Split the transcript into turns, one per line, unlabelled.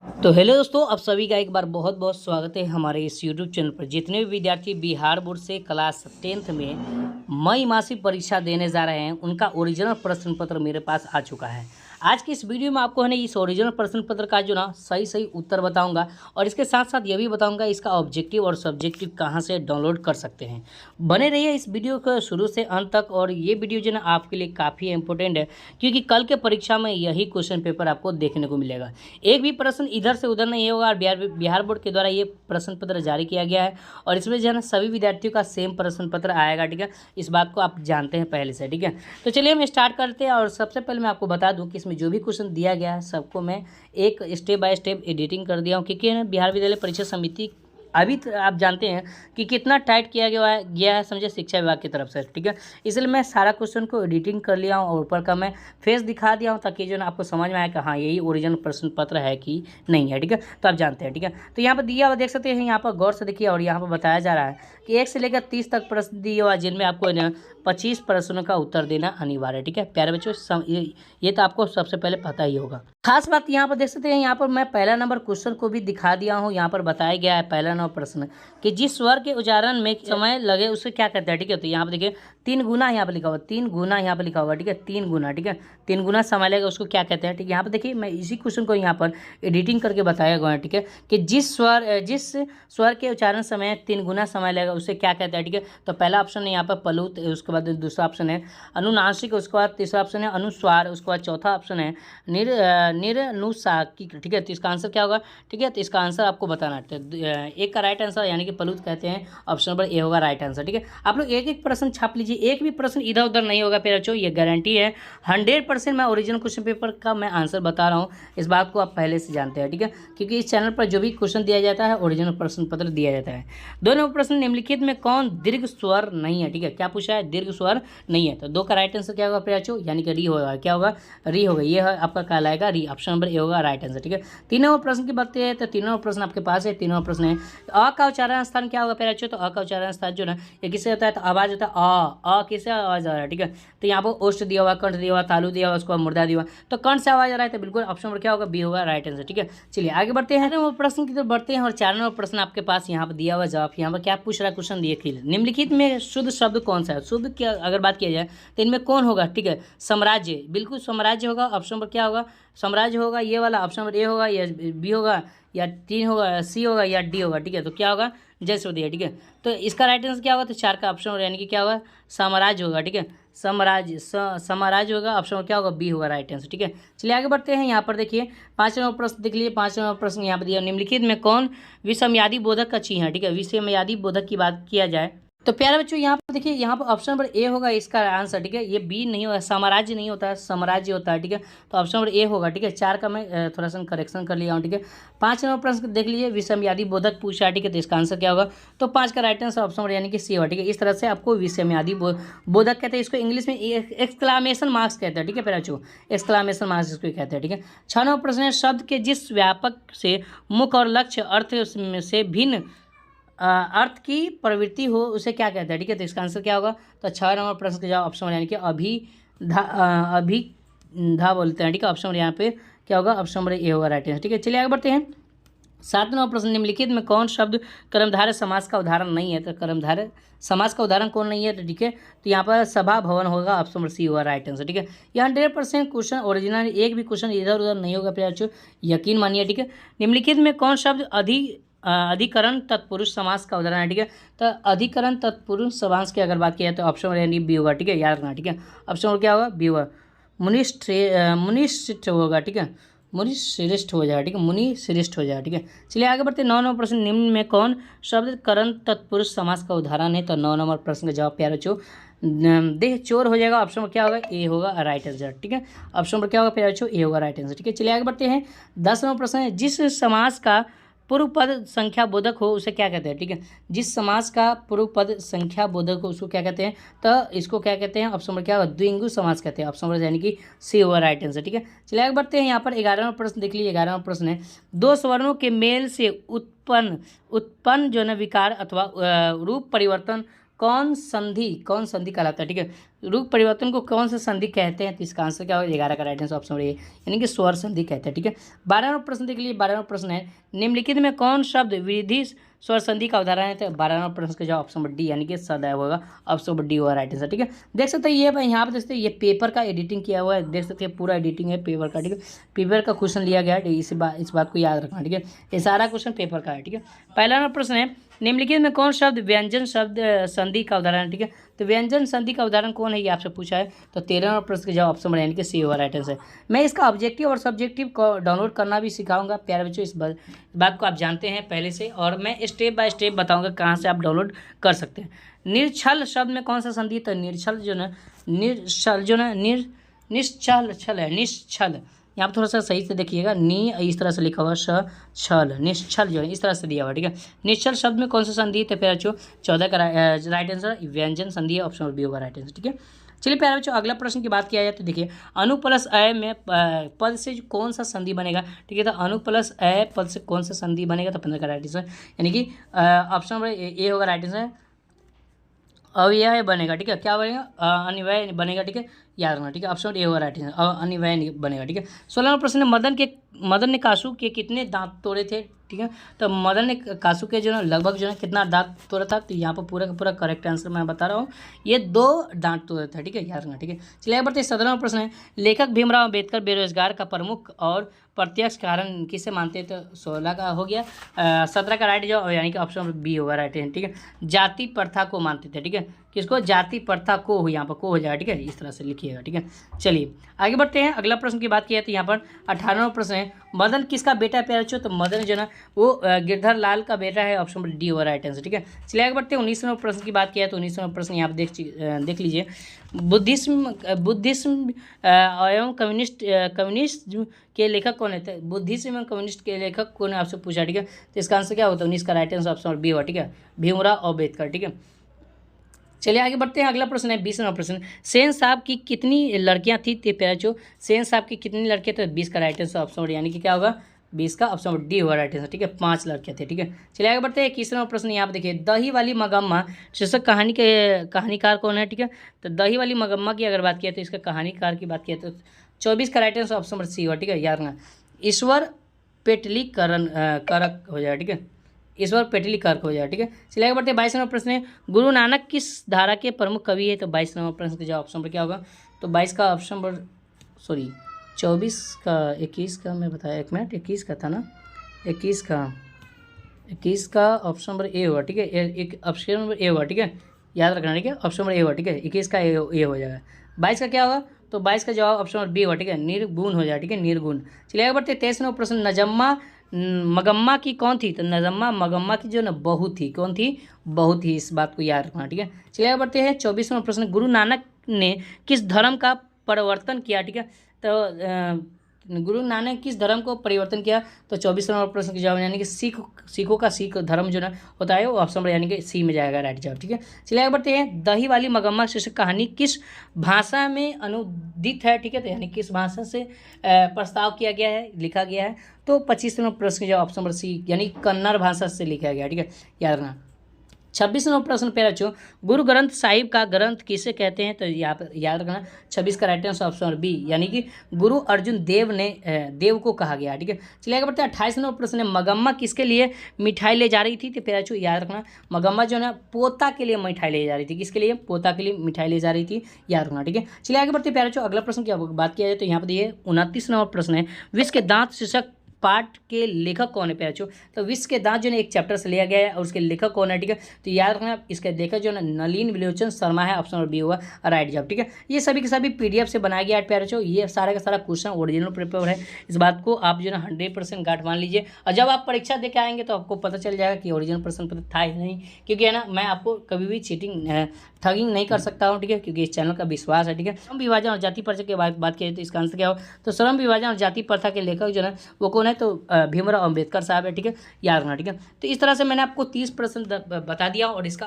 तो हेलो दोस्तों, आप सभी का एक बार बहुत बहुत स्वागत है हमारे इस यूट्यूब चैनल पर। जितने भी विद्यार्थी बिहार बोर्ड से क्लास 10th में मई मासिक परीक्षा देने जा रहे हैं, उनका ओरिजिनल प्रश्न पत्र मेरे पास आ चुका है। आज की इस वीडियो में आपको है ना इस ओरिजिनल प्रश्न पत्र का जो ना सही सही उत्तर बताऊंगा, और इसके साथ साथ ये भी बताऊंगा इसका ऑब्जेक्टिव और सब्जेक्टिव कहाँ से डाउनलोड कर सकते हैं। बने रहिए इस वीडियो को शुरू से अंत तक, और ये वीडियो जो ना आपके लिए काफ़ी इंपॉर्टेंट है, क्योंकि कल के परीक्षा में यही क्वेश्चन पेपर आपको देखने को मिलेगा। एक भी प्रश्न इधर से उधर नहीं होगा, और बिहार बोर्ड के द्वारा ये प्रश्न पत्र जारी किया गया है, और इसमें जो है ना सभी विद्यार्थियों का सेम प्रश्न पत्र आएगा। ठीक है, इस बात को आप जानते हैं पहले से। ठीक है, तो चलिए हम स्टार्ट करते हैं। और सबसे पहले मैं आपको बता दूं कि इसमें जो भी क्वेश्चन दिया गया है सबको मैं एक स्टेप बाय स्टेप एडिटिंग कर दिया हूँ, क्योंकि बिहार विद्यालय परीक्षा समिति अभी आप जानते हैं कि कितना टाइट किया गया है समझे, शिक्षा विभाग की तरफ से। ठीक है, इसलिए मैं सारा क्वेश्चन को एडिटिंग कर लिया हूँ और ऊपर का मैं फेस दिखा दिया हूँ, ताकि जो ना आपको समझ में आए कि हाँ यही ओरिजिनल प्रश्न पत्र है कि नहीं है। ठीक है, तो आप जानते हैं। ठीक है, तो यहाँ पर दिया हुआ देख सकते हैं, यहाँ पर गौर से देखिए, और यहाँ पर बताया जा रहा है कि 1 से लेकर 30 तक प्रश्न दिए हुआ, जिनमें आपको 25 प्रश्नों का उत्तर देना अनिवार्य है। ठीक है प्यारे बच्चों, ये तो आपको सबसे पहले पता ही होगा। खास बात यहाँ पर देख सकते हैं, यहाँ पर मैं पहला नंबर क्वेश्चन को भी दिखा दिया हूँ। यहाँ पर बताया गया है पहला नंबर प्रश्न कि जिस स्वर के उच्चारण में समय लगे उसे क्या कहते हैं। ठीक है, तो यहाँ पर देखिए 3 गुना यहाँ पर लिखा हुआ, 3 गुना यहाँ पर लिखा हुआ। ठीक है, 3 गुना। ठीक है, 3 गुना समय लगेगा उसको क्या कहते हैं। ठीक है, यहाँ पर देखिए मैं इसी क्वेश्चन को यहाँ पर एडिटिंग करके बताया गया है। ठीक है, कि जिस स्वर के उच्चारण समय 3 गुना समय लगेगा उसे क्या कहते हैं। ठीक है, तो पहला ऑप्शन है यहाँ पर प्लुत, उसके बाद दूसरा ऑप्शन है अनुनासिक, उसके बाद तीसरा ऑप्शन है अनुस्वार, उसके बाद चौथा ऑप्शन है निरनुसाकी। ठीक है, तो इसका आंसर क्या होगा। ठीक है, तो इसका आंसर आपको बताना है। तो एक का राइट आंसर यानी कि प्लुत कहते हैं, ऑप्शन नंबर ए होगा राइट आंसर। ठीक है, आप लोग एक एक प्रश्न छाप लीजिए, एक भी प्रश्न इधर उधर नहीं होगा फिर बच्चों, ये गारंटी है 100% मैं ओरिजिनल क्वेश्चन पेपर का मैं आंसर बता रहा हूँ। इस बात को आप पहले से जानते हैं। ठीक है, क्योंकि इस चैनल पर जो भी क्वेश्चन दिया जाता है ओरिजिनल प्रश्न पत्र दिया जाता है। दोनों प्रश्न निम्नलिखित में कौन दीर्घ स्वर नहीं है। ठीक है, क्या पूछा है, दीर्घ स्वर नहीं है। तो 2 का राइट आंसर क्या होगा फिर बच्चों, यानी कि री होगा। क्या होगा, री होगा। ये है आपका कहलाएगा री, ऑप्शन नंबर ए होगा राइट आंसर। ठीक है, तीनों प्रश्न की बात है, तो तीनों प्रश्न आपके पास है। तीनों प्रश्न है, अ का उच्चारण स्थान क्या होगा फिर बच्चों, तो अ का उच्चारण स्थान जो ना ये किससे होता है, तो आवाज होता है अ किससे आवाज आ रहा है। ठीक है, तो यहाँ पर ओष्ठ दिया हुआ, कंठ दिया हुआ, तालु दिया हुआ, उसको मुर्दा दिया हुआ, तो कंठ से आवाज आ रहा है, तो बिल्कुल ऑप्शन नंबर क्या होगा, बी होगा राइट आंसर। ठीक है, चलिए आगे बढ़ते हैं। वो प्रश्न की तरफ बढ़ते हैं, और 4 नंबर प्रश्न आपके पास यहाँ पर दिया हुआ जवाब। यहाँ पर क्या पूछ रहा है क्वेश्चन, देखिए निम्नलिखित में शुद्ध शब्द कौन सा है। शुद्ध की अगर बात किया जाए तो इनमें कौन होगा। ठीक है, साम्राज्य, बिल्कुल साम्राज्य होगा। ऑप्शन नंबर क्या होगा, साम्राज्य होगा ये वाला। ऑप्शन नंबर ए होगा या बी होगा या 3 होगा, सी होगा या डी होगा। ठीक है, तो क्या होगा, जैसे दिया। ठीक है, तो इसका राइट आंसर क्या होगा, तो 4 का ऑप्शन यानी कि क्या होगा, साम्राज्य होगा। ठीक है, साम्राज्य साम्राज्य होगा, ऑप्शन क्या होगा, बी होगा राइट आंसर। ठीक है, चलिए आगे बढ़ते हैं। यहाँ पर देखिए 5 नंबर प्रश्न देख लीजिए। 5 नंबर प्रश्न यहाँ पर दिया, निम्नलिखित में कौन विषमयादि बोधक का चिन्ह है। ठीक है, विषमयादि बोधक की बात किया जाए तो प्यारे बच्चों यहाँ पर देखिए, यहाँ पर ऑप्शन नंबर ए होगा इसका आंसर। ठीक है, ये बी नहीं होगा, साम्राज्य नहीं होता है, साम्राज्य होता है। ठीक है, तो ऑप्शन नंबर ए होगा। ठीक है, 4 का मैं थोड़ा सा करेक्शन कर लिया हूँ। ठीक है, 5 नंबर प्रश्न देख लीजिए, विषमयादि बोधक पूछा है। ठीक है, तो इसका आंसर क्या होगा, तो 5 का राइट आंसर ऑप्शन नंबर यानी कि सी होगा। ठीक है, इस तरह से आपको विषमयादि बोधक कहते हैं, इसको इंग्लिश में एक्सक्लामेशन मार्क्स कहते हैं। ठीक है प्यारे बच्चों, एक्सक्लामेशन मार्क्स इसको कहते हैं। ठीक है, 6 नंबर प्रश्न है, शब्द के जिस व्यापक से मुख्य और लक्ष्य अर्थ से भिन्न अर्थ की प्रवृत्ति हो उसे क्या कहते हैं। ठीक है, तो इसका आंसर क्या होगा, तो 6 नंबर प्रश्न का जवाब ऑप्शन यानी कि अभिधा बोलते हैं। ठीक है, ऑप्शन यहाँ पे क्या होगा, ऑप्शन नंबर ए होगा राइट आंसर। ठीक है, चलिए आगे बढ़ते हैं। 7 नंबर प्रश्न, निम्नलिखित में कौन शब्द कर्मधारय समास का उदाहरण नहीं है। तो कर्मधारय समास का उदाहरण कौन नहीं है, तो ठीक है, तो यहाँ पर सभा भवन होगा, ऑप्शन नंबर सी होगा राइट आंसर। ठीक है, यह 100% क्वेश्चन ओरिजिनल, एक भी क्वेश्चन इधर उधर नहीं होगा प्यारे बच्चों, यकीन मानिए। ठीक है, निम्नलिखित में कौन शब्द अधिकरण तत्पुरुष समास का उदाहरण है। ठीक है, तो अधिकरण तत्पुरुष समास की अगर बात की जाए तो ऑप्शन यानी बी होगा। ठीक है, याद रखना। ठीक है, ऑप्शन क्या होगा, बी होगा। मुनिश्रेष्ठ होगा। ठीक है, मुनि श्रेष्ठ हो जाएगा। ठीक है, मुनि श्रेष्ठ हो जाएगा। ठीक है, चलिए आगे बढ़ते हैं। 9 नंबर प्रश्न, निम्न में कौन शब्द करण तत्पुरुष समास का उदाहरण है। तो 9 नंबर प्रश्न का जवाब प्यारे बच्चों देह चोर हो जाएगा, ऑप्शन क्या होगा, ए होगा राइट आंसर। ठीक है, ऑप्शन क्या होगा प्यारे बच्चों, ए होगा राइट आंसर। ठीक है, चलिए आगे बढ़ते हैं। 10 नंबर प्रश्न है, जिस समास का पूर्व पद संख्या बोधक हो उसे क्या कहते हैं। ठीक है, जिस समास का पूर्व पद संख्या बोधक हो उसको क्या कहते हैं, तो इसको क्या कहते हैं, ऑप्शन नंबर क्या होगा, द्विगु समास कहते हैं, ऑप्शन नंबर यानी कि सी होगा राइट आंसर। ठीक है, चलिए आगे बढ़ते हैं। यहाँ पर 11वां प्रश्न देख लीजिए। 11वां प्रश्न है, 2 स्वर्णों के मेल से उत्पन्न जो है विकार अथवा रूप परिवर्तन कौन संधि कहलाता है, ठीक है। रूप परिवर्तन को कौन सा संधि कहते हैं, तो इसका आंसर क्या होगा, 11 का राइट आंसर ऑप्शन ए, यानी कि स्वर संधि कहते हैं, ठीक है। 12वां प्रश्न देख लीजिए, 12वां प्रश्न है निम्नलिखित में कौन शब्द विधि स्वर संधि का उदाहरण है, तो 12वां प्रश्न का जवाब ऑप्शन डी यानी कि सदैव होगा, ऑप्शन डी होगा राइट आंसर, ठीक है। देख सकते हैं ये भाई यहाँ पर देख सकते हैं ये पेपर का एडिटिंग किया हुआ है, देख सकते हैं पूरा एडिटिंग है पेपर का, ठीक है। पेपर का क्वेश्चन लिया गया है, इस बात को याद रखना, ठीक है। ये सारा क्वेश्चन पेपर का है, ठीक है। पहला प्रश्न है निम्नलिखित में कौन शब्द व्यंजन शब्द संधि का उदाहरण है, ठीक है। तो व्यंजन संधि का उदाहरण कौन है, ये आपसे पूछा है, तो 13वां प्रश्न का जवाब ऑप्शन यानी कि सी होगा राइट आंसर। मैं इसका ऑब्जेक्टिव और सब्जेक्टिव को डाउनलोड करना भी सिखाऊंगा प्यारे बच्चों, इस बात को आप जानते हैं पहले से, और मैं स्टेप बाय स्टेप बताऊंगा कहाँ से आप डाउनलोड कर सकते हैं। निर्छल शब्द में कौन सा संधि, तो निर्छल जो ना निश्चल छल है, निश्चल, यहाँ पर थोड़ा सा सही से देखिएगा, इस तरह से लिखा हुआ छल, निश्चल जो है इस तरह से दिया हुआ, ठीक है। निश्चल शब्द में कौन सा संधि, तो प्यारे बच्चों 14 का राइट आंसर व्यंजन संधि है, ऑप्शन बी होगा राइट आंसर, ठीक है। चलिए प्यारे बच्चों अगला प्रश्न की बात किया जाए तो देखिए अनु प्लस अ में पद से कौन सा संधि बनेगा, ठीक है। तो अनु प्लस अ पद से कौन सा संधि बनेगा, तो 15 का राइट आंसर यानी कि ऑप्शन नंबर ए होगा राइट आंसर, अव्यय बनेगा, ठीक है। क्या बनेगा, अनिव्यय बनेगा, ठीक है, याद रखना, ठीक है। ऑप्शन ए होगा राइट आंसर, अनिव्यय बनेगा, ठीक है। 16वां प्रश्न है मदन ने कासू के कितने दांत तोड़े थे, ठीक है। तो मदन ने कासू के जो है लगभग जो है कितना दांत तोड़ा था, तो यहाँ पर पूरा का पूरा करेक्ट आंसर मैं बता रहा हूँ, ये 2 दांत तोड़ा था, ठीक है, याद रखना, ठीक है। चलिए आगे बढ़ते हैं। 17वां प्रश्न है लेखक भीमराव अम्बेडकर बेरोजगार का प्रमुख और प्रत्यक्ष कारण किसे मानते हैं, तो 16 का हो गया, 17 का राइट जो यानी कि ऑप्शन बी होगा राइट है, ठीक है। जाति प्रथा को मानते थे, ठीक है, किसको, जाति प्रथा को, यहाँ पर को हो जाएगा, ठीक है, इस तरह से लिखिएगा, ठीक है। चलिए आगे बढ़ते हैं। अगला प्रश्न की बात की है तो यहाँ पर 18वां प्रश्न है मदन किसका बेटा है प्यारे बच्चों, तो मदन जो ना वो गिरधर लाल का बेटा है, ऑप्शन डी होगा राइट आंसर, ठीक है। चलिए आगे बढ़ते हैं। 19वां प्रश्न की बात किया है तो 19वां प्रश्न यहाँ पर देख लीजिए बुद्धिज्म एवं कम्युनिस्ट के लेखक कौन है, बुद्धिज्म एवं कम्युनिस्ट के लेखक कौन है आपसे पूछा, ठीक है। तो इसका आंसर क्या होता है, 19 का राइट आंसर ऑप्शन बी होगा, ठीक है, भीमराव अम्बेडकर, ठीक है। चलिए आगे बढ़ते हैं। अगला प्रश्न है 20वां प्रश्न सेन साहब की कितनी लड़कियां थी, तो प्यारे बच्चों सेन साहब की कितनी लड़कियां, तो 20 का राइट आंसर ऑप्शन यानी कि क्या होगा 20 का ऑप्शन डी होगा राइट आंसर, ठीक है, 5 लड़कियां थे, ठीक है। चलिए आगे बढ़ते हैं। 21वां प्रश्न यहाँ पर देखिए दही वाली मगम्मा शीर्षक कहानी के कहानीकार कौन है, ठीक है। तो दही वाली मगम्मा की अगर बात किया तो इसका कहानीकार की बात किया तो 24 का right answer option number C होगा, ठीक है, याद रखना ईश्वर पेटलीकरण करक हो जाएगा, ठीक है, ईश्वर पेटलीकर्क हो जाएगा, ठीक है। चलिए आगे बढ़ते हैं। 22वां प्रश्न है गुरु नानक किस धारा के प्रमुख कवि है, तो 22वां प्रश्न का जवाब ऑप्शन पर क्या होगा, तो 22 का ऑप्शन पर 24 का 21 का मैं बताया, एक मिनट 21 का था ना, 21 का ऑप्शन नंबर ए होगा, ठीक है, एक ऑप्शन नंबर ए होगा, ठीक है, याद रखना, ठीक है, ऑप्शन नंबर ए होगा, ठीक है, 21 का ए हो जाएगा। 22 का क्या होगा, तो 22 का जवाब ऑप्शन नंबर बी होगा, ठीक है, निर्गुण हो जाएगा, ठीक है, निर्गुण। चलिए आगे बढ़ते हैं। 23वां प्रश्न नजम्मा मगम्मा की कौन थी, तो नजम्मा मगम्मा की जो ना बहू थी, कौन थी, बहू थी, इस बात को याद रखना, ठीक है। चलिए आगे बढ़ते हैं। 24वां प्रश्न गुरु नानक ने किस धर्म का परिवर्तन किया, ठीक है। तो गुरु नानक किस धर्म को परिवर्तन किया, तो 24वां प्रश्न का जवाब यानी कि सिखों का सिख धर्म जो ना होता है वो ऑप्शन यानी कि सी में जाएगा राइट जवाब, ठीक है। चलिए आगे बढ़ते हैं। दही वाली मगम्मा शीर्षक कहानी किस भाषा में अनुदित है, ठीक है, तो यानी किस भाषा से प्रस्ताव किया गया है, लिखा गया है, तो 25वां प्रश्न का जवाब ऑप्शन नंबर सी यानी कन्नड़ भाषा से लिखा गया, ठीक है, याद रखना। 26वां प्रश्न पे बच्चों गुरु ग्रंथ साहिब का ग्रंथ किसे कहते हैं, तो यहाँ पर याद रखना 26 का राइट आंसर ऑप्शन बी यानी कि गुरु अर्जुन देव को कहा गया, ठीक है। चलिए आगे बढ़ते हैं। 28वां प्रश्न है मगम्मा किसके लिए मिठाई ले जा रही थी, तो प्यारे बच्चों याद रखना मगम्मा जो है पोता के लिए मिठाई ले जा रही थी, किसके लिए, पोता के लिए मिठाई ले जा रही थी, याद रखना, ठीक है। चलिए आगे बढ़ते हैं प्यारे बच्चों। अगला प्रश्न की बात किया जाए तो यहाँ पर ये 29वां प्रश्न है विश्व के दांत शीर्षक पाठ के लेखक कौन है प्यारे बच्चों, तो विश्व के दांत जो है एक चैप्टर से लिया गया है और उसके लेखक कौन है, ठीक है, तो याद रखना इसके लेखक जो है नलिन विलोचन शर्मा है, ऑप्शन नंबर बी हुआ राइट जवाब, ठीक है। ये सभी के सभी PDF से बनाया गया है प्यारे बच्चों, ये सारा का सारा क्वेश्चन ओरिजिनल पेपर है, इस बात को आप जो है 100% गांठ मान लीजिए, और जब आप परीक्षा दे के आएंगे तो आपको पता चल जाएगा कि ओरिजिनल प्रश्न पत्र था ही नहीं, क्योंकि है ना मैं आपको कभी भी ठगिंग नहीं कर सकता हूँ, ठीक है, क्योंकि इस चैनल का विश्वास है, ठीक है। श्रम विभाजन और जाति प्रथा की बात किया तो इसका आंसर क्या हो, तो श्रम विभाजन और जाति प्रथा के लेखक जो है वो कौन है, तो भीमराव अम्बेडकर साहब है, ठीक है, याद रखना, ठीक है। तो इस तरह से मैंने आपको 30 प्रश्न बता दिया और इसका